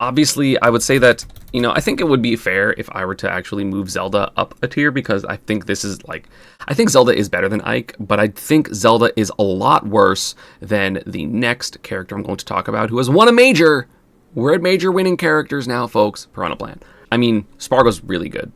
Obviously, I would say that, you know, I think it would be fair if I were to actually move Zelda up a tier, because I think this is like, I think Zelda is better than Ike, but I think Zelda is a lot worse than the next character I'm going to talk about, who has won a major. We're at major winning characters now, folks. Piranha Plant. I mean, Spargle's really good.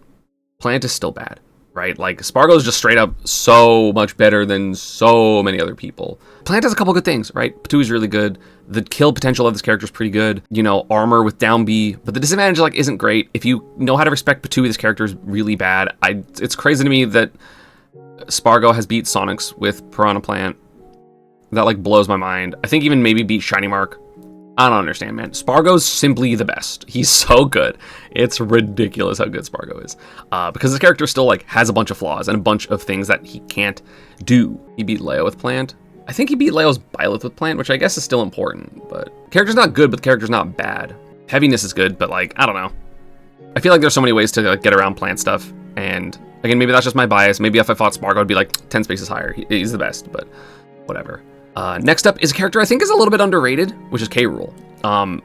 Plant is still bad, right? Like, Spargle's just straight up so much better than so many other people. Plant has a couple good things, right? Patu is really good. The kill potential of this character is pretty good. You know, armor with down B, but the disadvantage like isn't great. If you know how to respect Patu, this character is really bad. It's crazy to me that Spargo has beat Sonics with Piranha Plant. That like blows my mind. I think even maybe beat Shiny Mark. I don't understand, man. Spargo's simply the best. He's so good. It's ridiculous how good Spargo is. Because this character still like has a bunch of flaws and a bunch of things that he can't do. He beat Leo with Plant. I think he beat Leo's Byleth with Plant, which I guess is still important, but character's not good, but the character's not bad. Heaviness is good, but like, I don't know. I feel like there's so many ways to like, get around Plant stuff, and again, maybe that's just my bias. Maybe if I fought Spargo, I'd be like 10 spaces higher. He's the best, but whatever. Next up is a character I think is a little bit underrated, which is K-Rool.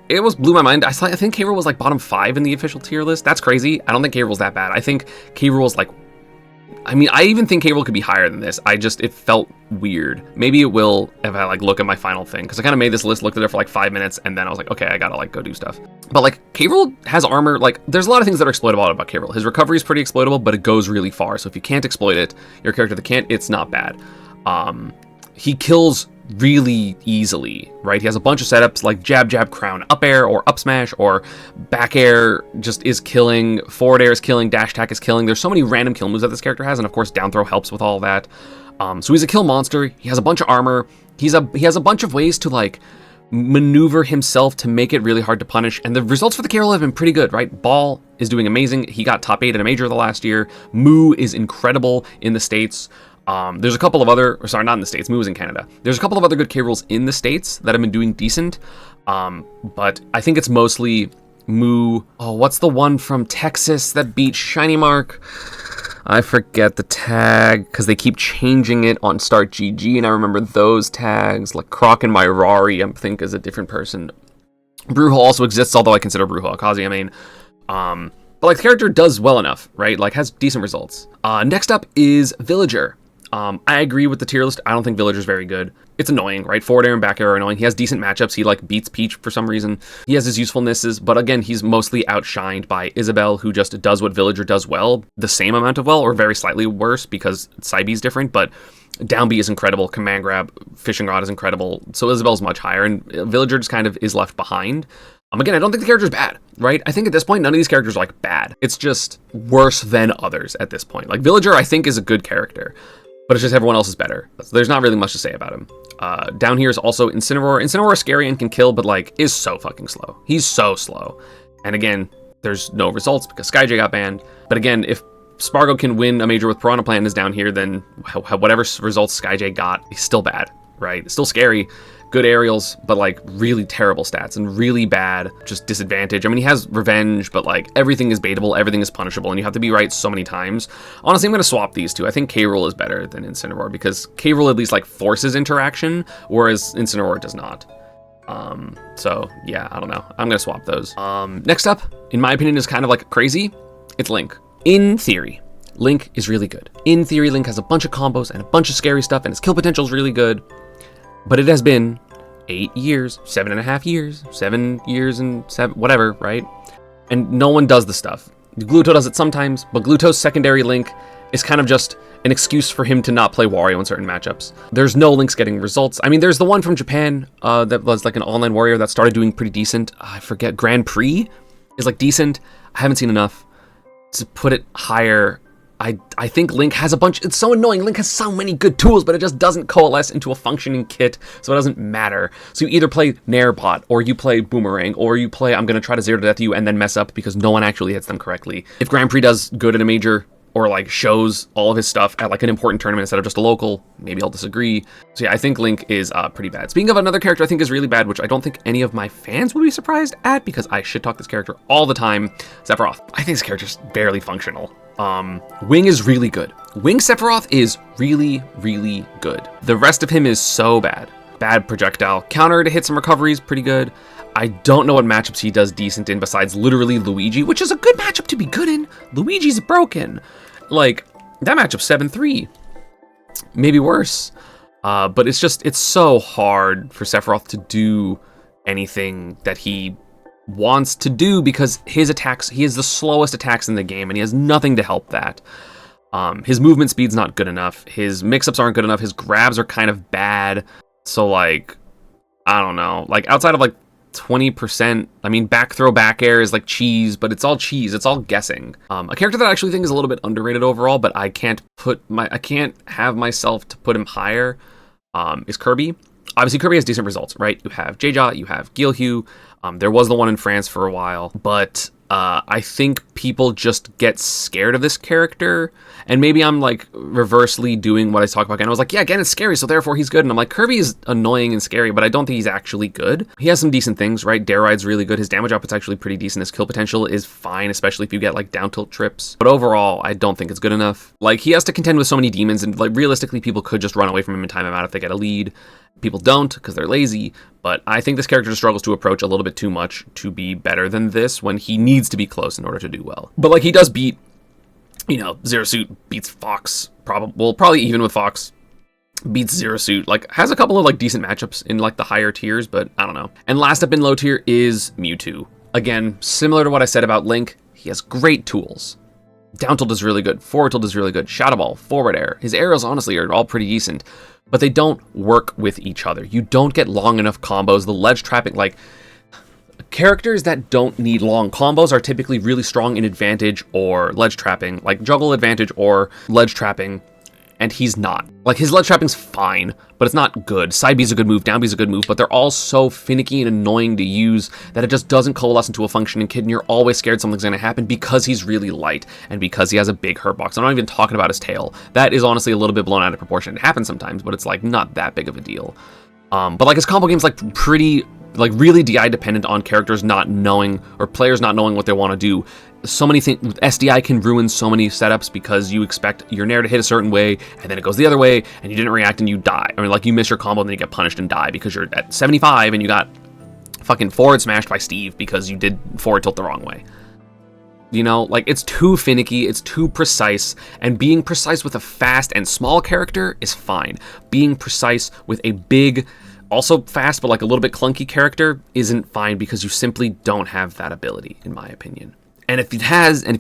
It blew my mind. I think K-Rool was like bottom 5 in the official tier list. That's crazy. I don't think K-Rool's that bad. I think K-Rool's like, I mean, I even think K-Rool could be higher than this. It felt weird. Maybe it will if I like look at my final thing, because I kind of made this list, looked at it for like 5 minutes, and then I was like, okay, I gotta like go do stuff. But like K-Rool has armor. Like there's a lot of things that are exploitable about K-Rool. His recovery is pretty exploitable, but it goes really far. So if you can't exploit it, your character that can't, it's not bad. He kills really easily, right? He has a bunch of setups like jab, jab, crown, up air, or up smash, or back air just is killing, forward air is killing, dash attack is killing. There's so many random kill moves that this character has, and of course down throw helps with all that. So he's a kill monster. He has a bunch of armor. He has a bunch of ways to like maneuver himself to make it really hard to punish, and the results for the K-Rool have been pretty good, right? Ball is doing amazing. He got top 8 in a major the last year. Moo is incredible in the States. There's a couple of other, sorry, not in the States, Moo is in Canada. There's a couple of other good K-Rools in the States that have been doing decent, but I think it's mostly Moo. Oh, what's the one from Texas that beat Shiny Mark? I forget the tag, because they keep changing it on Start GG, and I remember those tags, like Croc and Myrari, I think is a different person. Brujo also exists, although I consider Brujo a Kazuya main. But like the character does well enough, right? Like has decent results. Next up is Villager. I agree with the tier list. I don't think Villager's very good. It's annoying, right? Forward air and back air are annoying. He has decent matchups. He like beats Peach for some reason. He has his usefulnesses, but again, he's mostly outshined by Isabelle, who just does what Villager does well, the same amount of well, or very slightly worse because Psybe is different, but down B is incredible. Command grab, fishing rod is incredible. So Isabelle's much higher, and Villager just kind of is left behind. Again, I don't think the character's bad, right? I think at this point, none of these characters are like bad. It's just worse than others at this point. Like Villager, I think is a good character, but it's just everyone else is better. So there's not really much to say about him. Down here is also Incineroar. Incineroar is scary and can kill, but like is so fucking slow. He's so slow. And again, there's no results because SkyJ got banned. But again, if Spargo can win a major with Piranha Plant and is down here, then whatever results SkyJ got, he's still bad, right? It's still scary. Good aerials, but like really terrible stats and really bad just disadvantage. I mean, he has revenge, but like everything is baitable, everything is punishable, and you have to be right so many times. Honestly, I'm going to swap these two. I think K-Rool is better than Incineroar because K-Rool at least like forces interaction, whereas Incineroar does not. So yeah, I don't know. I'm going to swap those. Next up, in my opinion, is kind of like crazy. It's Link. In theory, Link is really good. In theory, Link has a bunch of combos and a bunch of scary stuff, and his kill potential is really good. But it has been 8 years, 7.5 years, 7 years and 7, whatever, right? And no one does the stuff. Gluto does it sometimes, but Gluto's secondary Link is kind of just an excuse for him to not play Wario in certain matchups. There's no Links getting results. I mean, there's the one from Japan that was like an online warrior that started doing pretty decent. I forget, Grand Prix is like decent. I haven't seen enough to put it higher. I think Link has a bunch, it's so annoying, Link has so many good tools, but it just doesn't coalesce into a functioning kit, so it doesn't matter. So you either play Nair Bot, or you play Boomerang, or you play I'm gonna try to 0 to death you and then mess up because no one actually hits them correctly. If Grand Prix does good in a major, or like shows all of his stuff at like an important tournament instead of just a local, maybe I'll disagree. So yeah, I think Link is pretty bad. Speaking of another character I think is really bad, which I don't think any of my fans will be surprised at because I shit talk this character all the time, Sephiroth. I think this character's barely functional. Wing is really good. Wing Sephiroth is really, really good. The rest of him is so bad. Bad projectile counter to hit some recoveries, pretty good. I don't know what matchups he does decent in besides literally Luigi, which is a good matchup to be good in. Luigi's broken. Like, that matchup 7-3. Maybe worse. But it's so hard for Sephiroth to do anything that he wants to do because his attacks, he has the slowest attacks in the game and he has nothing to help that. His movement speed's not good enough. His mix-ups aren't good enough. His grabs are kind of bad. So, like, I don't know. Like, outside of, like, 20%, I mean, back throw, back air is like cheese, but it's all cheese. It's all guessing. A character that I actually think is a little bit underrated overall, but I can't have myself to put him higher, is Kirby. Obviously, Kirby has decent results, right? You have J-Jaw, you have Gilhu. There was the one in France for a while, but I think people just get scared of this character, and maybe I'm like reversely doing what I talk about again. I was like, yeah, again, it's scary, so therefore he's good, and I'm like, Kirby is annoying and scary, but I don't think he's actually good. He has some decent things, right? Dare Ride's really good. His damage output's actually pretty decent. His kill potential is fine, especially if you get like down tilt trips. But overall, I don't think it's good enough. Like, he has to contend with so many demons, and like realistically, people could just run away from him and time him out if they get a lead. People don't because they're lazy, but I think this character struggles to approach a little bit too much to be better than this when he needs to be close in order to do well. But like, he does beat, you know, Zero Suit beats Fox, probably even with Fox, beats Zero Suit, like has a couple of like decent matchups in like the higher tiers, but I don't know. And last up in low tier is Mewtwo. Again, similar to what I said about Link, he has great tools. Down tilt is really good, forward tilt is really good, Shadow Ball, forward air. His arrows honestly are all pretty decent, but they don't work with each other. You don't get long enough combos. The ledge trapping, like, characters that don't need long combos are typically really strong in advantage or ledge trapping, like juggle advantage or ledge trapping, and he's not. Like, his ledge trapping's fine, but it's not good. Side B's a good move, down B's a good move, but they're all so finicky and annoying to use that it just doesn't coalesce into a functioning kid, and you're always scared something's gonna happen because he's really light and because he has a big hurt box. I'm not even talking about his tail. That is honestly a little bit blown out of proportion. It happens sometimes, but it's like not that big of a deal. But like, his combo game's like pretty, like really DI dependent on characters not knowing, or players not knowing what they want to do. So many things with SDI can ruin so many setups because you expect your Nair to hit a certain way and then it goes the other way and you didn't react and you die. Or like, you miss your combo and then you get punished and die because you're at 75 and you got fucking forward smashed by Steve because you did forward tilt the wrong way. You know, like, it's too finicky, it's too precise, and being precise with a fast and small character is fine. Being precise with a big, also fast but like a little bit clunky character isn't fine because you simply don't have that ability, in my opinion. And if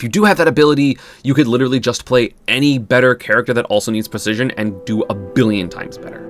you do have that ability, you could literally just play any better character that also needs precision and do a billion times better.